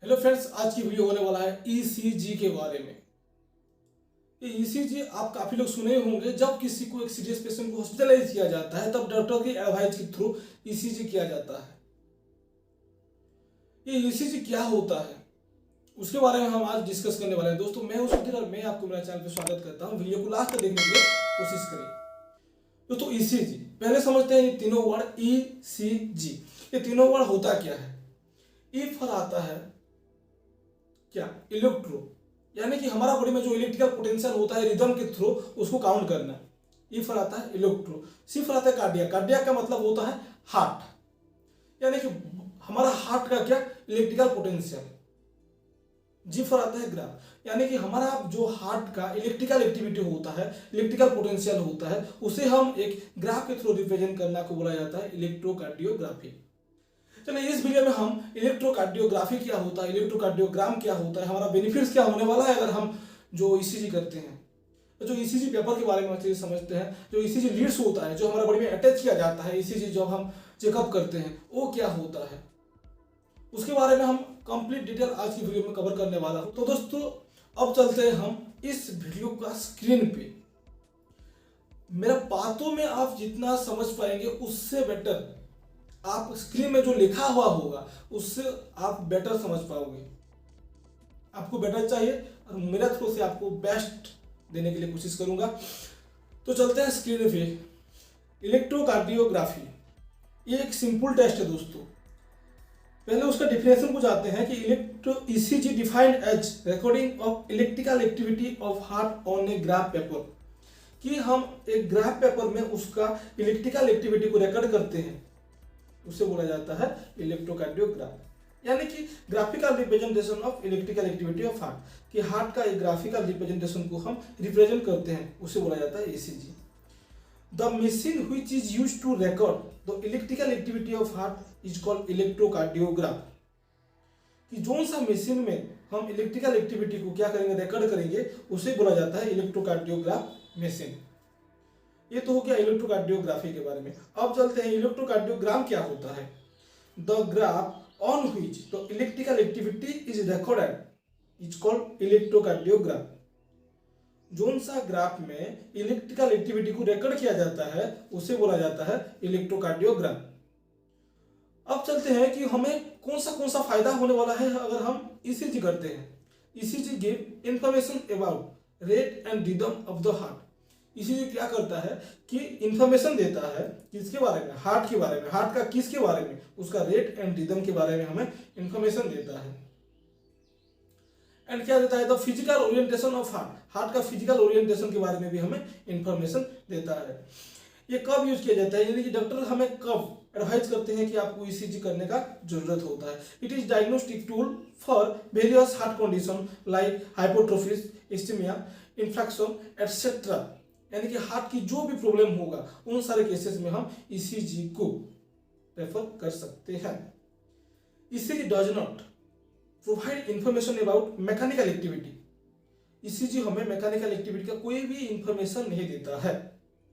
Hello friends, आज की video होने वाला है ईसीजी के बारे में। ये ईसीजी आप काफी लोग सुने होंगे। जब किसी को एक सीरियस पेशेंट को हॉस्पिटलाइज किया जाता है तब डॉक्टर की एडवाइस के थ्रू ईसीजी किया जाता है। ये ईसीजी क्या होता है उसके बारे में हम आज डिस्कस करने वाले हैं। दोस्तों, मैं हूं सुधीर और मैं आपको मेरे चैनल पे स्वागत करता हूं। वीडियो को लास्ट तक देखने के लिए कोशिश करें। दोस्तों, ईसीजी पहले समझते हैं। ये तीनों वर्ड ईसीजी, ये तीनों वर्ड होता क्या है। ई फॉर आता है क्या, इलेक्ट्रो, यानी कि हमारा बॉडी में जो इलेक्ट्रिकल पोटेंशियल होता है रिदम के थ्रू उसको काउंट करना। ई फॉर आता है इलेक्ट्रो। सी फॉर आता है कार्डिया। कार्डिया का मतलब होता है हार्ट, यानी कि हमारा हार्ट का क्या, इलेक्ट्रिकल पोटेंशियल। जी फॉर आता है ग्राफ, यानी कि हमारा जो हार्ट का इलेक्ट्रिकल एक्टिविटी होता है, इलेक्ट्रिकल पोटेंशियल होता है, उसे हम एक ग्राफ के थ्रू रिप्रेजेंट करना को बोला जाता है इलेक्ट्रोकार्डियोग्राफी। चलिए, इस वीडियो में हम इलेक्ट्रोकार्डियोग्राफी क्या होता है, इलेक्ट्रोकार्डियोग्राम क्या होता है, हमारा बेनिफिट्स क्या होने वाला है अगर हम जो ईसीजी करते हैं। तो जो ईसीजी पेपर के बारे में अच्छे से समझते हैं। जो ईसीजी लीड्स होता है, जो हमारा बॉडी में अटैच किया जाता है, ईसीजी जब हम चेकअप करते हैं वो क्या होता है, उसके बारे में हम कंप्लीट डिटेल आज की वीडियो में कवर करने वाला हूं। तो दोस्तों, अब चलते हैं हम इस वीडियो का स्क्रीन पे। मेरा बातों में आप जितना समझ पाएंगे उससे बेटर आप स्क्रीन में जो लिखा हुआ होगा उससे आप बेटर समझ पाओगे। आपको बेटर चाहिए और मेरा थ्रू से आपको बेस्ट देने के लिए कोशिश करूंगा। तो चलते हैं स्क्रीन पे। इलेक्ट्रोकार्डियोग्राफी ये एक सिंपल टेस्ट है दोस्तों। पहले उसका डिफिनेशन को जानते हैं कि ECG defined as recording of electrical activity of heart on a graph paper, कि हम एक ग्राफ पेपर में उसका इलेक्ट्रिकल एक्टिविटी को रिकॉर्ड करते हैं, उसे बोला जाता है इलेक्ट्रोकार्डियोग्राम। यानी कि graphical representation of electrical activity of heart, कि हार्ट का एक ग्राफिकल रिप्रेजेंटेशन को हम रिप्रेजेंट करते हैं, उसे बोला जाता है ECG. The machine which is used to record the electrical activity of heart is called electrocardiogram, कि जोन सा मशीन में हम इलेक्ट्रिकल एक्टिविटी को क्या करेंगे, रिकॉर्ड करेंगे, उसे बोला जाता है इलेक्ट्रोकार्डियोग्राम मशीन। ये तो हो गया इलेक्ट्रोकार्डियोग्राफी के बारे में। अब चलते हैं इलेक्ट्रोकार्डियोग्राम क्या होता है। The graph on which the electrical activity is recorded is called electrocardiogram. Zone सा ग्राफ में इलेक्ट्रिकल एक्टिविटी को रिकॉर्ड किया जाता है उसे बोला जाता है इलेक्ट्रोकार्डियोग्राम। अब चलते हैं कि हमें कौन सा फायदा होने वाला है अगर हम ईसीजी करते हैं। ECG give information about rate and rhythm of the heart. ECG क्या करता है कि इंफॉर्मेशन देता है किसके बारे में, हार्ट के बारे में। हार्ट का किसके बारे में, उसका रेट एंड रिदम के बारे में हमें इंफॉर्मेशन देता है। एंड क्या देता है, the physical orientation of heart, heart का फिजिकल ओरिएंटेशन के बारे में भी हमें इंफॉर्मेशन देता है। ये कब यूज किया जाता है, यानी कि डॉक्टर हमें कब एडवाइज करते हैं कि आपको ईसीजी करने का जरूरत होता है। It is diagnostic tool for various heart condition like hypertrophies, ischemia, infection etcetera, यानी कि हार्ट की जो भी प्रॉब्लम होगा उन सारे केसेस में हम ईसीजी को रेफर कर सकते हैं। ECG does not provide information about mechanical activity. ECG हमें मैकेनिकल एक्टिविटी का कोई भी इंफॉर्मेशन नहीं देता है,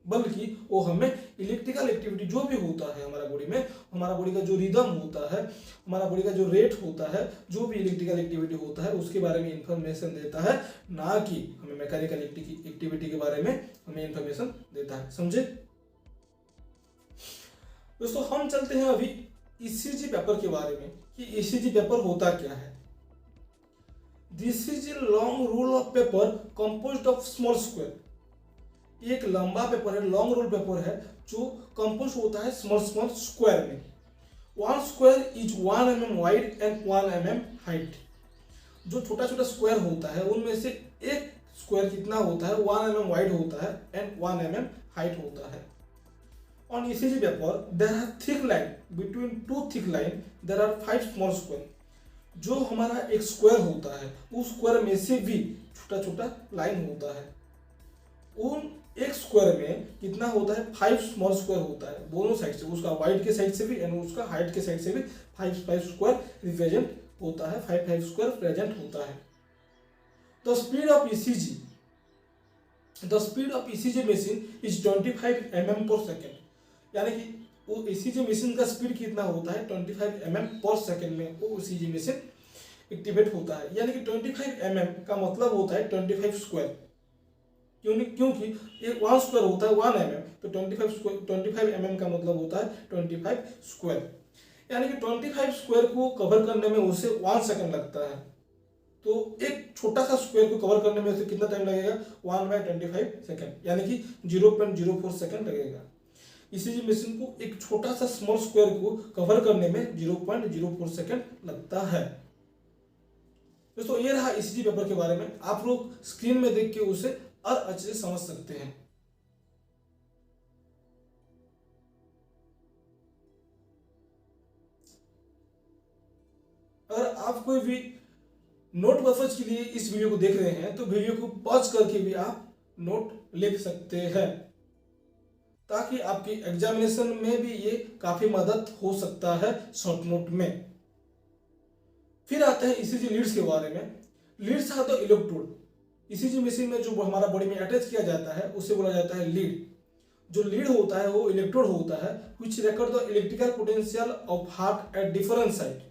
बल्कि वो हमें इलेक्ट्रिकल एक्टिविटी जो भी होता है हमारा बॉडी में, हमारा बॉडी का जो रिदम होता है, हमारा बॉडी का जो रेट होता है, जो भी इलेक्ट्रिकल एक्टिविटी होता है उसके बारे में इंफॉर्मेशन देता है, ना कि हमें मैकेनिकल एक्टिविटी के बारे में हमें इंफॉर्मेशन देता है। समझे दोस्तों, हम चलते हैं अभी ईसीजी पेपर के बारे में कि ईसीजी पेपर होता क्या है। This is a long roll of paper composed of small square. एक लंबा पेपर है, लॉन्ग रोल पेपर है, जो कंपोज होता है स्मॉल स्क्वायर में। One square is 1 mm wide and 1 mm height. जो छोटा छोटा स्क्वायर होता है उनमें से एक स्क्वायर कितना होता है, 1 mm वाइड होता है एंड 1 mm हाइट होता है। On ECG paper there are thick line, between two thick line there are 5 small square. जो हमारा एक स्क्वायर होता है उस स्क्वायर में से भी छोटा छोटा लाइन होता है। उन एक स्क्वायर में कितना होता है, 5 स्मॉल स्क्वायर होता है दोनों साइड से, उसका वाइड के साइड से भी एंड उसका हाइट के साइड से भी 5 स्क्वायर रिप्रेजेंट होता है, 5 स्क्वायर प्रेजेंट होता है। The speed of ECG, the speed of ECG machine is 25 mm पर सेकेंड, यानी कि वो ईसीजी मशीन का स्पीड कितना होता है, 25 mm पर सेकेंड में वो ईसीजी मशीन एक्टिवेट होता है। यानी कि 25 mm का मतलब होता है 25 स्क्वायर, क्योंकि ये 1 स्क्वायर होता है 1 mm, तो 25 mm का मतलब होता है 25 स्क्वायर। यानी कि 25 स्क्वायर को कवर करने में उसे 1 सेकंड लगता है। तो एक छोटा सा स्क्वायर को कवर करने में उसे कितना टाइम लगेगा, 1/25 सेकंड, यानी कि 0.04 सेकंड लगेगा। ईसीजी मशीन को एक छोटा सा स्मॉल स्क्वायर को कवर करने में 0.04 सेकंड लगता है। दोस्तों ये रहा ईसीजी पेपर के बारे में, आप लोग स्क्रीन में देख के उसे और अच्छे से समझ सकते हैं। अगर आप कोई भी नोट पर्पज के लिए इस वीडियो को देख रहे हैं तो वीडियो को पॉज करके भी आप नोट लिख सकते हैं, ताकि आपकी एग्जामिनेशन में भी ये काफी मदद हो सकता है शॉर्ट नोट में। फिर आते हैं ईसीजी लीड्स के बारे में। लीड्स है तो इलेक्ट्रोड, ईसीजी मशीन में जो हमारा बॉडी में अटैच किया जाता है उसे बोला जाता है लीड। जो लीड होता है वो इलेक्ट्रोड होता है which record the electrical potential of heart at different side.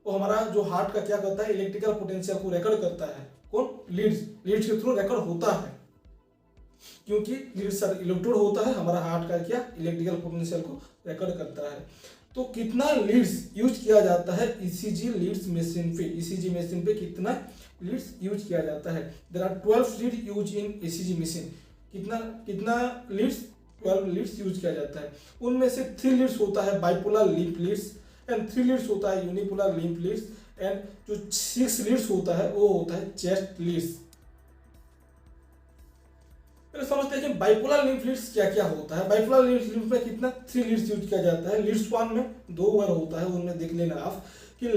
वो हमारा जो हार्ट का क्या करता है, इलेक्ट्रिकल पोटेंशियल को रिकॉर्ड करता है। कौन, लीड्स। लीड्स के थ्रू रिकॉर्ड होता है, क्योंकि लीड्स इलेक्ट्रोड होता है, हमारा हार्ट का क्या इलेक्ट्रिकल पोटेंशियल को रिकॉर्ड करता है। तो कितना लीड्स यूज किया जाता है ईसीजी लीड्स मशीन पे, ईसीजी मशीन पे कितना लीड्स यूज किया जाता है। There are 12 lead use in ECG machine. कितना लीड्स, 12 लीड्स यूज किया जाता है। उनमें से 3 लीड्स होता है bipolar limb leads and 3 leads होता है यूनिपोलर लिंप लीड्स एंड जो 6 लीड्स होता है वो होता है चेस्ट लीड्स। पहले समझते हैं कि बाइपोलर लिंफ लीड्स क्या क्या होता है। बाइपोलर लिंफ में कितना 3 लीड्स यूज किया जाता है। लीड्स 1 में 2 बार होता है, उनमें देख लेना आप कि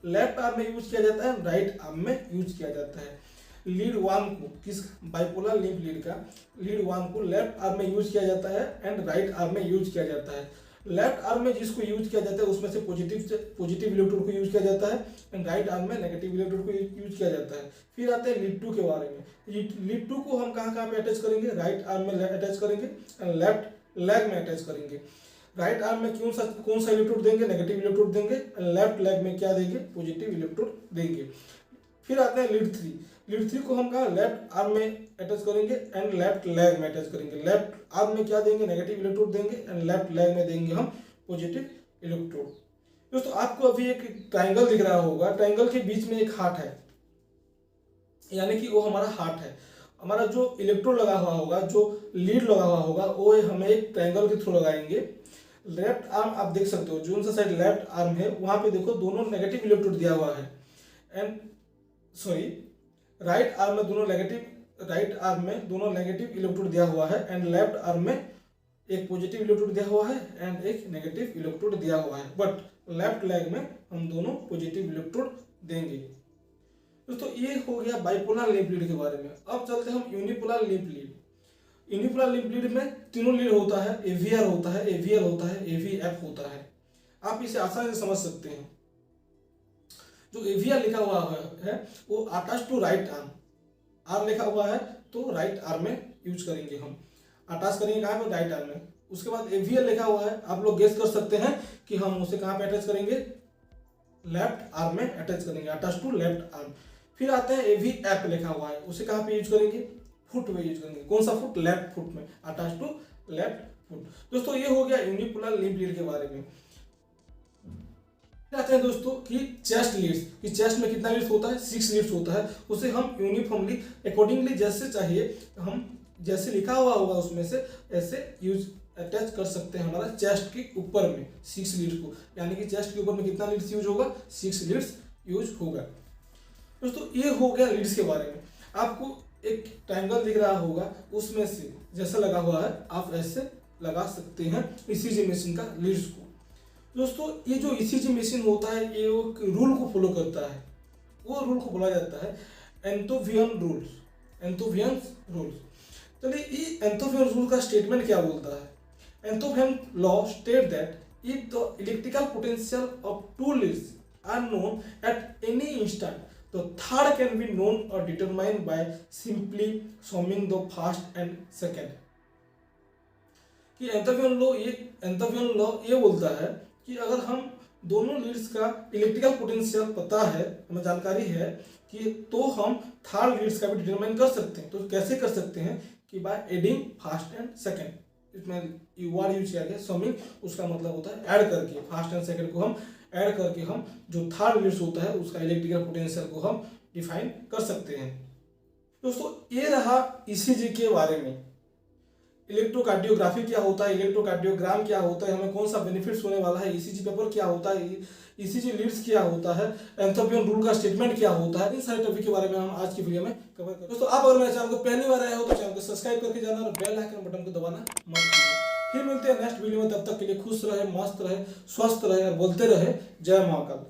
लेफ्ट आर्म में यूज किया जाता है, राइट आर्म में यूज किया जाता है। लीड 1 को, किस बाइपोलर लिंफ लीड का लीड 1 को लेफ्ट आर्म में यूज किया जाता है एंड राइट आर्म में यूज किया जाता है। लेफ्ट आर्म में जिसको यूज किया जाता है उसमें से पॉजिटिव इलेक्ट्रोड को यूज किया जाता है एंड राइट आर्म में नेगेटिव इलेक्ट्रोड को यूज किया जाता है। फिर आते हैं लीड 2 के बारे में। लीड 2 को हम कहाँ पे अटैच करेंगे, राइट आर्म में अटैच करेंगे एंड लेफ्ट लेग में अटैच करेंगे। राइट आर्म में कौन सा इलेक्ट्रोड देंगे, नेगेटिव इलेक्ट्रोड देंगे एंड लेफ्ट लेग में क्या देंगे, पॉजिटिव इलेक्ट्रोड देंगे। फिर आते हैं लीड 3। लीड 3 को हम कहा लेफ्ट आर्म में अटैच करेंगे एंड लेफ्ट लेग में अटैच करेंगे। लेफ्ट आर्म में क्या देंगे, नेगेटिव इलेक्ट्रोड देंगे एंड लेफ्ट लेग में देंगे हम पॉजिटिव इलेक्ट्रोड। दोस्तों आपको अभी एक ट्रायंगल दिख रहा होगा, ट्रायंगल के बीच में एक हार्ट है, यानी कि वो हमारा हार्ट है। हमारा जो इलेक्ट्रोड लगा हुआ होगा, जो लीड लगा हुआ होगा, वो हमें एक ट्रायंगल के थ्रू लगाएंगे। लेफ्ट आर्म आप देख सकते हो, जो सा साइड लेफ्ट आर्म है वहां पे देखो दोनों नेगेटिव इलेक्ट्रोड दिया हुआ है एंड सॉरी राइट आर्म में दोनों नेगेटिव इलेक्ट्रोड दिया हुआ है एंड लेफ्ट आर्म में एक पॉजिटिव इलेक्ट्रोड दिया हुआ है एंड एक नेगेटिव इलेक्ट्रोड दिया हुआ है, बट लेफ्ट लेग में हम दोनों पॉजिटिव इलेक्ट्रोड देंगे। दोस्तों ये हो गया बाइपोलर लिंफ लीड के बारे में। अब चलते हैं हम unipolar lymph lead. Unipolar lymph lead में तीनों लीड होता है, एवीआर होता है, एवीएल होता है, एवीएफ होता है। आप इसे आसानी से समझ सकते हैं। जो एवीआर लिखा हुआ है वो attach to right arm, arm लिखा हुआ है तो राइट आर्म में यूज करेंगे हम, अटैच करेंगे कहाँ पे, राइट आर्म में। उसके बाद एवीएल लिखा हुआ है, आप लोग गेस कर सकते हैं कि हम उसे कहाँ पे अटैच करेंगे, लेफ्ट आर्म में अटैच करेंगे, अटैच टू लेफ्ट आर्म। फिर आते हैं एवीएफ लिखा हुआ है, उसे कहाँ पे यूज करेंगे, फुट में यूज करेंगे। कौन सा फुट, लेफ्ट फुट में, अटैच टू लेफ्ट फुट। दोस्तों ये हो गया यूनिपोलर लिंफ लीड के बारे में। आते हैं दोस्तों कि चेस्ट लीड्स, कि चेस्ट में कितना लीड्स होता है, 6 लीड्स होता है। उसे हम यूनिफॉर्मली अकॉर्डिंगली जैसे चाहिए, हम जैसे लिखा हुआ होगा उसमें से ऐसे यूज अटैच कर सकते हैं हमारा चेस्ट के ऊपर में 6 लीड्स को। यानी कि चेस्ट के ऊपर में कितना लीड्स यूज होगा, 6 लीड्स यूज होगा। दोस्तों ये हो गया लीड्स के बारे में। आपको एक ट्रायंगल दिख रहा होगा, उसमें से जैसा लगा हुआ है आप ऐसे लगा सकते हैं ईसीजी मशीन का लीड्स को। दोस्तों ये जो ईसीजी मशीन होता है ये वो रूल को फॉलो करता है, वो रूल को बोला जाता है एंथोवियन रूल्स, एंथोवियन रूल्स। चलिए ये एंथोवियन रूल का स्टेटमेंट क्या बोलता है। Einthoven law state that if the electrical potential of 2 leads are known at any instant, the third can be known or determined by simply summing the first and second। कि एंथोवियन law ये बोलता है कि अगर हम दोनों लीड्स का electrical potential पता है, हमें जानकारी है कि तो हम थर्ड लीड्स का भी डिटरमाइन कर सकते हैं। तो कैसे कर सकते हैं कि by adding first and second, इसमें वर्ड यूज किया गया समिंग, उसका मतलब होता है ऐड करके, फर्स्ट एंड सेकंड को हम ऐड करके हम जो थर्ड लीड्स होता है उसका इलेक्ट्रिकल पोटेंशियल को हम डिफाइन कर सकते हैं। दोस्तों ये रहा ईसीजी के बारे में। इलेक्ट्रोकार्डियोग्राफी क्या होता है, इलेक्ट्रोकार्डियोग्राम क्या होता है, हमें कौन सा बेनिफिट्स होने वाला है, ईसीजी पेपर क्या होता है, ईसीजी लीड्स क्या होता है, एंथोपियन रूल का स्टेटमेंट क्या होता है, इन सारे टॉपिक के बारे में हम आज की वीडियो में कवर करेंगे। दोस्तों आप अगर मेरे चैनल को पहली बार आए हो तो चैनल को सब्सक्राइब करके जाना और बेल आइकन बटन को दबाना मत भूलिए। फिर मिलते हैं नेक्स्ट वीडियो में, तब तक के लिए खुश रहे, मस्त रहे, स्वस्थ रहे और बोलते रहे जय महाकाल।